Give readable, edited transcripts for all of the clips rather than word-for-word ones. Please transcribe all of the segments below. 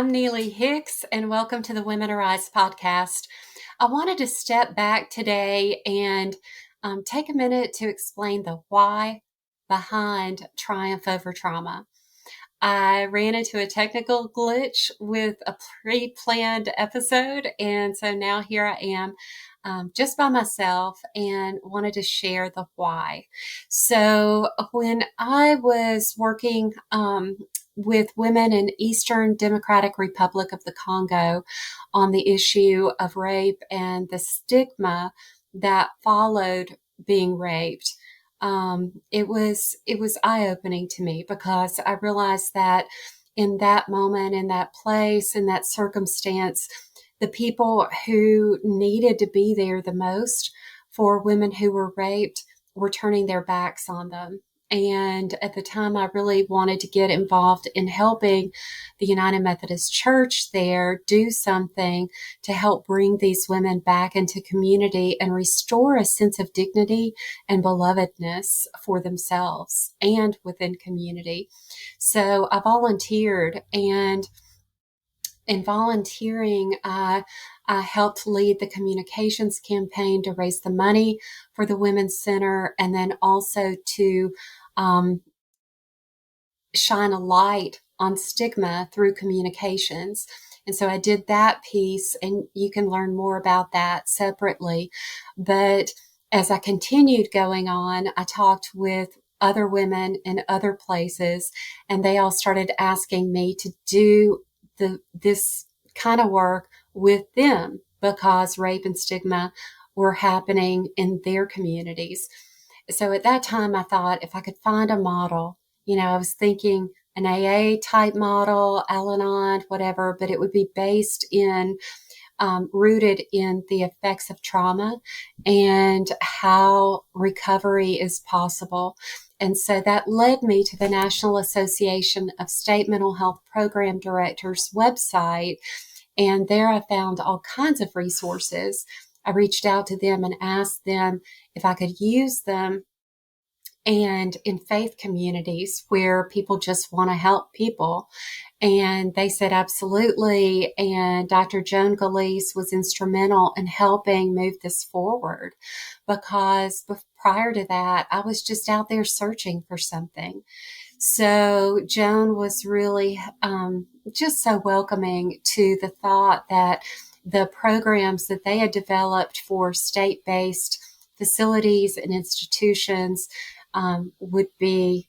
I'm Neelley Hicks, and welcome to the Women Arise podcast. I wanted to step back today and take a minute to explain the why behind Triumph Over Trauma. I ran into a technical glitch with a pre-planned episode, and so now here I am just by myself and wanted to share the why. So when I was working with women in Eastern Democratic Republic of the Congo on the issue of rape and the stigma that followed being raped, it was eye-opening to me because I realized that in that moment, in that place, in that circumstance, the people who needed to be there the most for women who were raped were turning their backs on them. And at the time, I really wanted to get involved in helping the United Methodist Church there do something to help bring these women back into community and restore a sense of dignity and belovedness for themselves and within community. So I volunteered, and in volunteering, I helped lead the communications campaign to raise the money for the Women's Center, and then also to shine a light on stigma through communications. And so I did that piece, and you can learn more about that separately. But as I continued going on, I talked with other women in other places, and they all started asking me to do this kind of work with them because rape and stigma were happening in their communities. So at that time, I thought if I could find a model, I was thinking an AA type model, Al-Anon, whatever, but it would be based in, rooted in the effects of trauma and how recovery is possible. And so that led me to the National Association of State Mental Health Program Directors website. And there I found all kinds of resources. I reached out to them and asked them if I could use them and in faith communities where people just want to help people. And they said, absolutely. And Dr. Joan Gillese was instrumental in helping move this forward because prior to that, I was just out there searching for something. So Joan was really just so welcoming to the thought that the programs that they had developed for state-based facilities and institutions would be,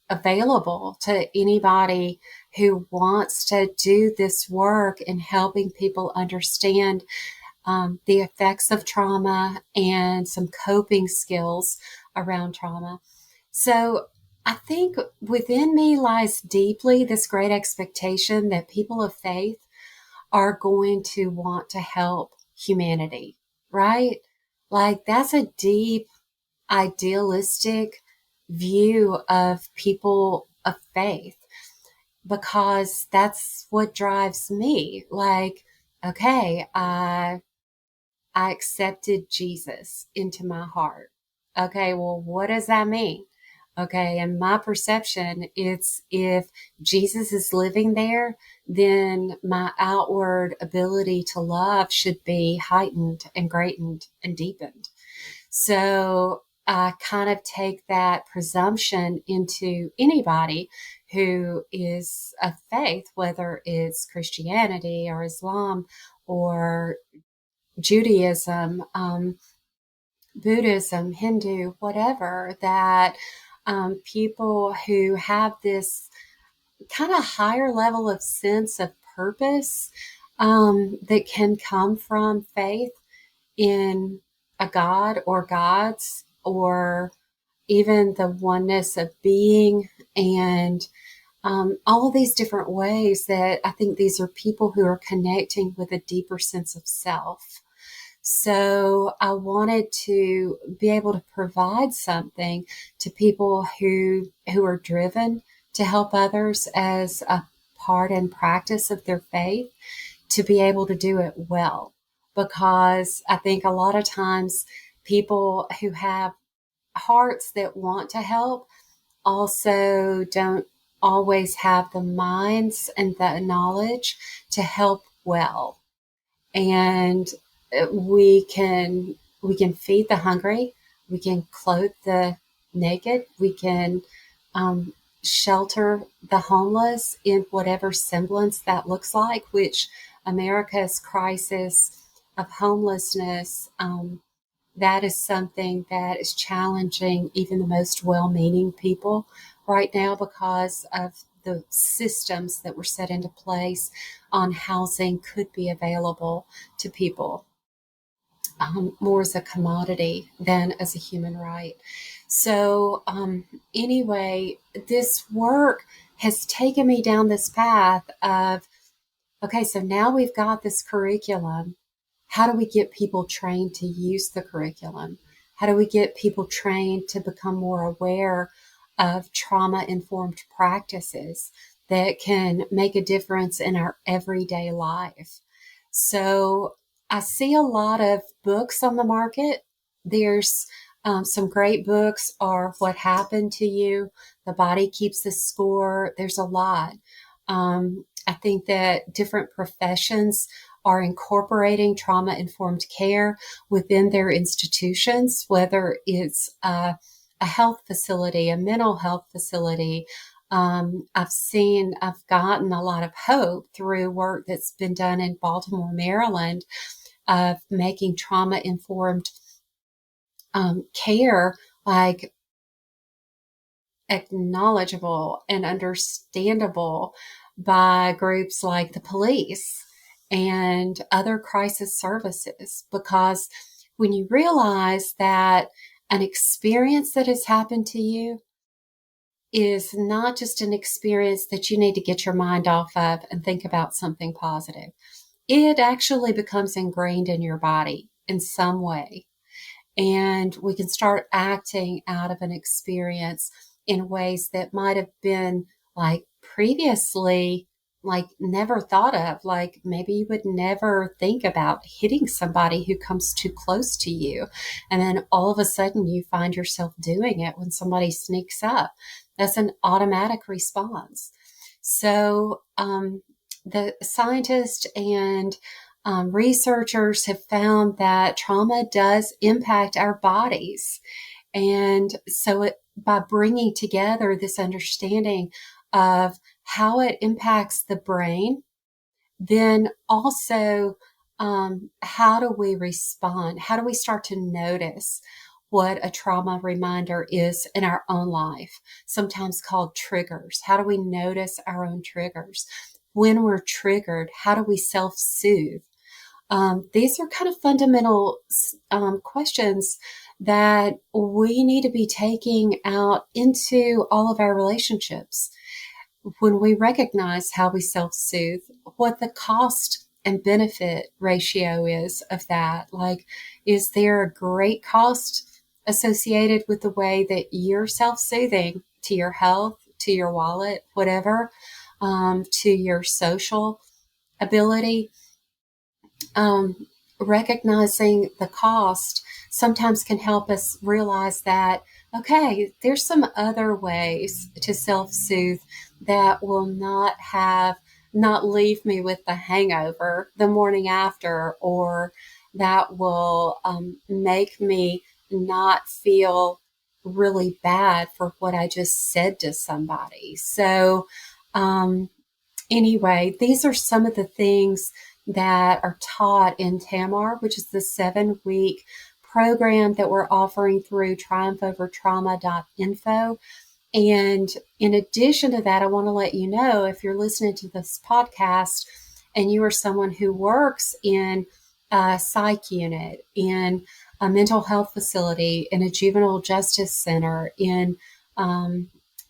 available to anybody who wants to do this work in helping people understand the effects of trauma and some coping skills around trauma. So I think within me lies deeply this great expectation that people of faith are going to want to help humanity, right? Like that's a deep, idealistic view of people of faith because that's what drives me. Like, okay, I accepted Jesus into my heart. Okay, well, what does that mean? Okay, and my perception, it's if Jesus is living there, then my outward ability to love should be heightened and greatened and deepened. So I kind of take that presumption into anybody who is of faith, whether it's Christianity or Islam or Judaism, Buddhism, Hindu, whatever, that people who have this kind of higher level of sense of purpose that can come from faith in a God or gods, or even the oneness of being, and all of these different ways that I think these are people who are connecting with a deeper sense of self. So I wanted to be able to provide something to people who are driven to help others as a part and practice of their faith, to be able to do it well. Because I think a lot of times people who have hearts that want to help also don't always have the minds and the knowledge to help well. And we can feed the hungry, we can clothe the naked, we can um, shelter the homeless in whatever semblance that looks like, which America's crisis of homelessness, that is something that is challenging even the most well-meaning people right now because of the systems that were set into place on housing could be available to people more as a commodity than as a human right. So, anyway, this work has taken me down this path of, okay, so now we've got this curriculum. How do we get people trained to use the curriculum? How do we get people trained to become more aware of trauma-informed practices that can make a difference in our everyday life? So I see a lot of books on the market. There's some great books are What Happened to You, The Body Keeps the Score. There's a lot. I think that different professions are incorporating trauma-informed care within their institutions, whether it's a health facility, a mental health facility. I've gotten a lot of hope through work that's been done in Baltimore, Maryland, of making trauma-informed care like acknowledgeable and understandable by groups like the police and other crisis services. Because when you realize that an experience that has happened to you is not just an experience that you need to get your mind off of and think about something positive, it actually becomes ingrained in your body in some way. And we can start acting out of an experience in ways that might have been like previously, like never thought of. Like maybe you would never think about hitting somebody who comes too close to you. And then all of a sudden you find yourself doing it when somebody sneaks up. That's an automatic response. So, the scientists and researchers have found that trauma does impact our bodies. And so by bringing together this understanding of how it impacts the brain, then also how do we respond? How do we start to notice what a trauma reminder is in our own life, sometimes called triggers? How do we notice our own triggers? When we're triggered, how do we self-soothe? These are kind of fundamental questions that we need to be taking out into all of our relationships. When we recognize how we self-soothe, what the cost and benefit ratio is of that. Like, is there a great cost associated with the way that you're self-soothing to your health, to your wallet, whatever, to your social ability? Recognizing the cost sometimes can help us realize that, okay, there's some other ways to self-soothe that will not leave me with the hangover the morning after, or that will make me not feel really bad for what I just said to somebody. So, anyway, these are some of the things that are taught in TAMAR, which is the 7-week program that we're offering through TriumphOverTrauma.info. And in addition to that, I want to let you know, if you're listening to this podcast and you are someone who works in a psych unit, in a mental health facility, in a juvenile justice center, in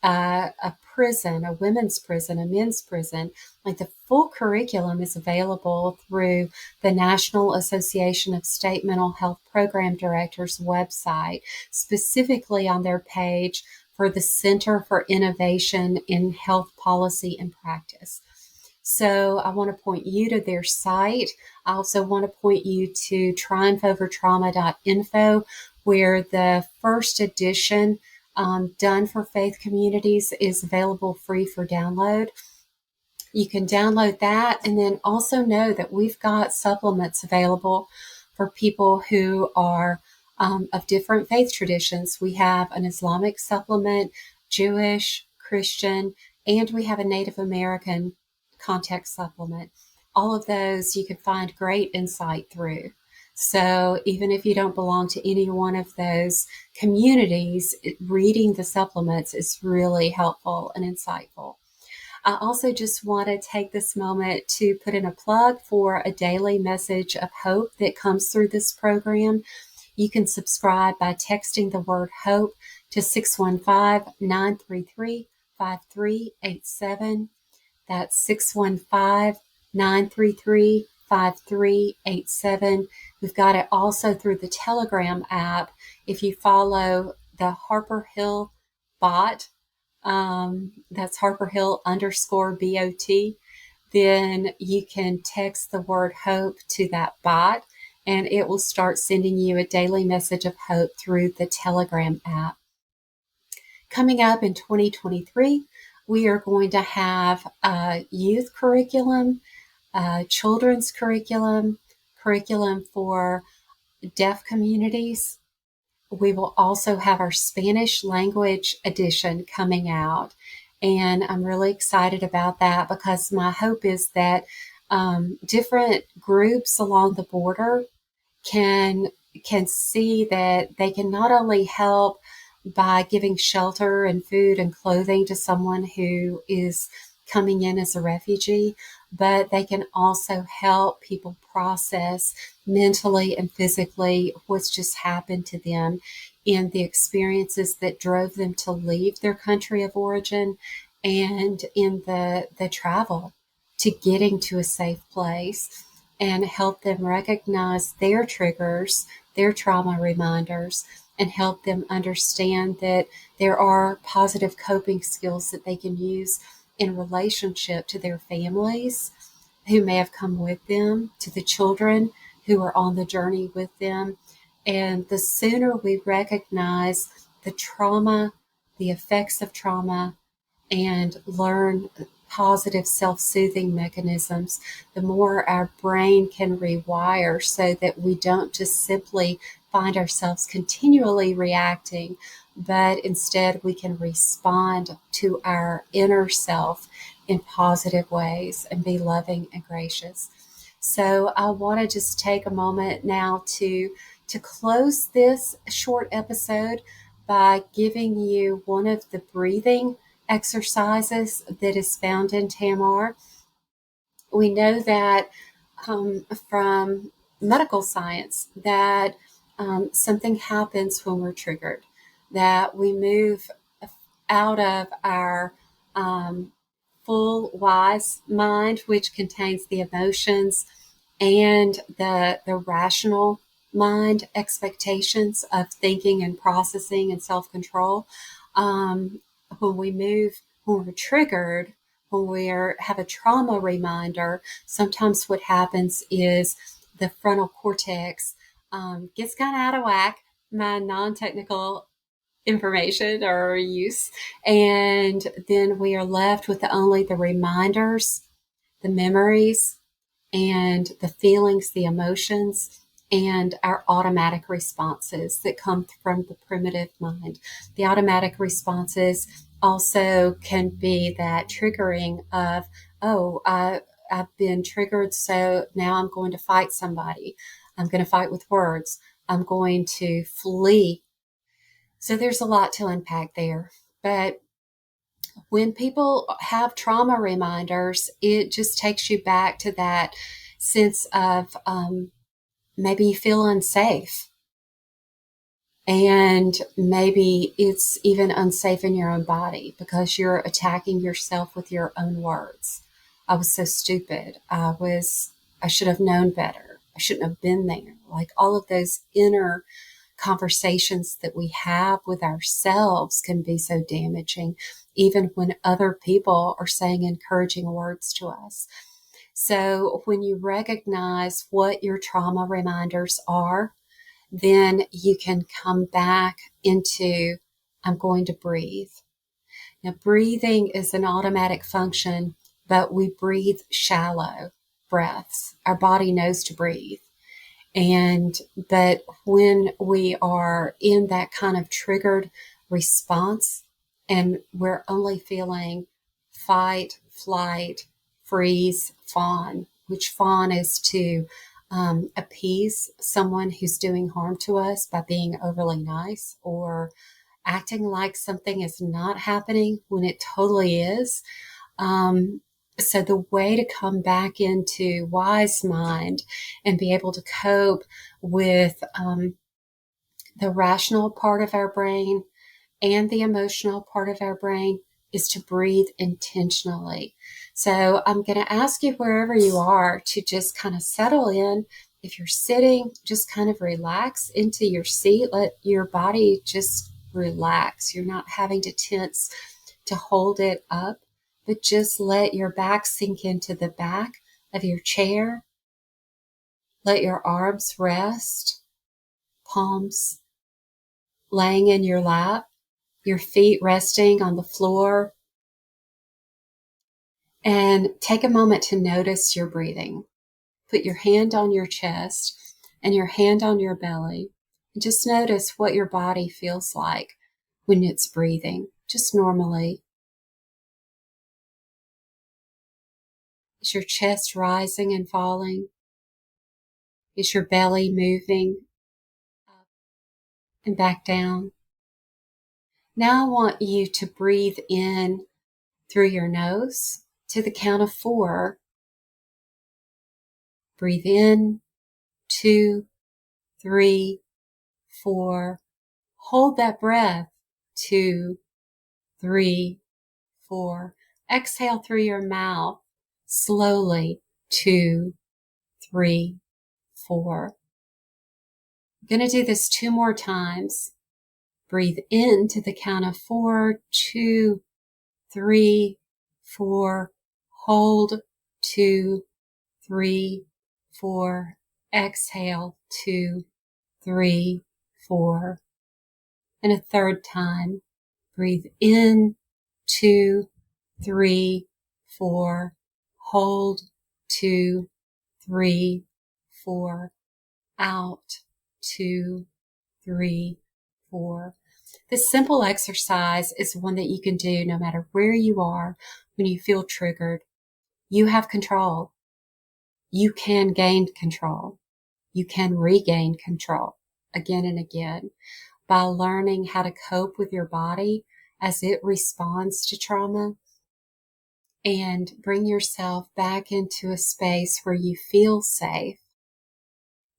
a prison, a women's prison, a men's prison, like the full curriculum is available through the National Association of State Mental Health Program Directors website, specifically on their page for the Center for Innovation in Health Policy and Practice. So I want to point you to their site. I also want to point you to TriumphOverTrauma.info, where the first edition Done for Faith Communities is available free for download. You can download that, and then also know that we've got supplements available for people who are of different faith traditions. We have an Islamic supplement, Jewish, Christian, and we have a Native American context supplement. All of those you can find great insight through. So even if you don't belong to any one of those communities, reading the supplements is really helpful and insightful. I also just want to take this moment to put in a plug for a daily message of hope that comes through this program. You can subscribe by texting the word hope to 615-933-5387. That's 615-933-5387. We've got it also through the Telegram app. If you follow the Harper Hill bot, that's Harper Hill _BOT, then you can text the word hope to that bot, and it will start sending you a daily message of hope through the Telegram app. Coming up in 2023, we are going to have a youth curriculum, children's curriculum for deaf communities. We will also have our Spanish language edition coming out. And I'm really excited about that because my hope is that different groups along the border can see that they can not only help by giving shelter and food and clothing to someone who is coming in as a refugee, but they can also help people process mentally and physically what's just happened to them in the experiences that drove them to leave their country of origin and in the travel to getting to a safe place, and help them recognize their triggers, their trauma reminders, and help them understand that there are positive coping skills that they can use in relationship to their families who may have come with them, to the children who are on the journey with them. And the sooner we recognize the trauma, the effects of trauma, and learn positive self-soothing mechanisms, the more our brain can rewire so that we don't just simply find ourselves continually reacting, but instead we can respond to our inner self in positive ways and be loving and gracious. So I want to just take a moment now to close this short episode by giving you one of the breathing exercises that is found in Tamar. We know that from medical science that something happens when we're triggered, that we move out of our full wise mind, which contains the emotions and the rational mind expectations of thinking and processing and self-control. When we're triggered, when we have a trauma reminder, sometimes what happens is the frontal cortex gets kind of out of whack, my non-technical information or use, and then we are left with only the reminders, the memories, and the feelings, the emotions, and our automatic responses that come from the primitive mind. The automatic responses also can be that triggering of, I've been triggered, so now I'm going to fight somebody. I'm going to fight with words. I'm going to flee. So there's a lot to unpack there. But when people have trauma reminders, it just takes you back to that sense of maybe you feel unsafe. And maybe it's even unsafe in your own body because you're attacking yourself with your own words. I was so stupid. I should have known better. I shouldn't have been there. Like all of those inner conversations that we have with ourselves can be so damaging, even when other people are saying encouraging words to us. So when you recognize what your trauma reminders are, then you can come back into I'm going to breathe. Now, breathing is an automatic function, but we breathe shallow breaths. Our body knows to breathe. But when we are in that kind of triggered response and we're only feeling fight, flight, freeze, fawn, which fawn is to appease someone who's doing harm to us by being overly nice or acting like something is not happening when it totally is. So the way to come back into wise mind and be able to cope with the rational part of our brain and the emotional part of our brain is to breathe intentionally. So I'm going to ask you wherever you are to just kind of settle in. If you're sitting, just kind of relax into your seat. Let your body just relax. You're not having to tense to hold it up, but just let your back sink into the back of your chair. Let your arms rest, palms laying in your lap, your feet resting on the floor. And take a moment to notice your breathing. Put your hand on your chest and your hand on your belly. And just notice what your body feels like when it's breathing, just normally. Is your chest rising and falling? Is your belly moving up and back down? Now I want you to breathe in through your nose to the count of 4. Breathe in, 2, 3, 4. Hold that breath, 2, 3, 4. Exhale through your mouth slowly, 2, 3, 4. I'm going to do this 2 more times. Breathe in to the count of 4, 2, 3, 4. Hold, 2, 3, 4. Exhale, 2, 3, 4. And a third time. Breathe in, 2, 3, 4. Hold, 2, 3, 4. Out, 2, 3, 4. This simple exercise is one that you can do no matter where you are when you feel triggered. You have control. You can gain control. You can regain control again and again by learning how to cope with your body as it responds to trauma and bring yourself back into a space where you feel safe.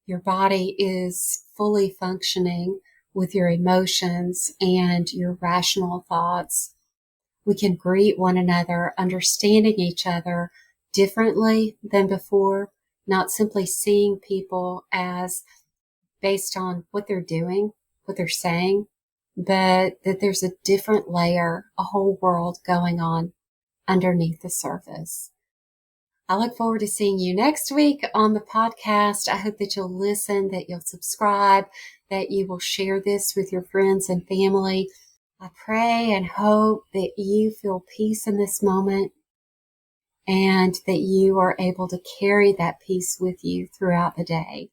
Your body is fully functioning with your emotions and your rational thoughts. We can greet one another, understanding each other differently than before, not simply seeing people as based on what they're doing, what they're saying, but that there's a different layer, a whole world going on underneath the surface. I look forward to seeing you next week on the podcast. I hope that you'll listen, that you'll subscribe, that you will share this with your friends and family. I pray and hope that you feel peace in this moment and that you are able to carry that peace with you throughout the day.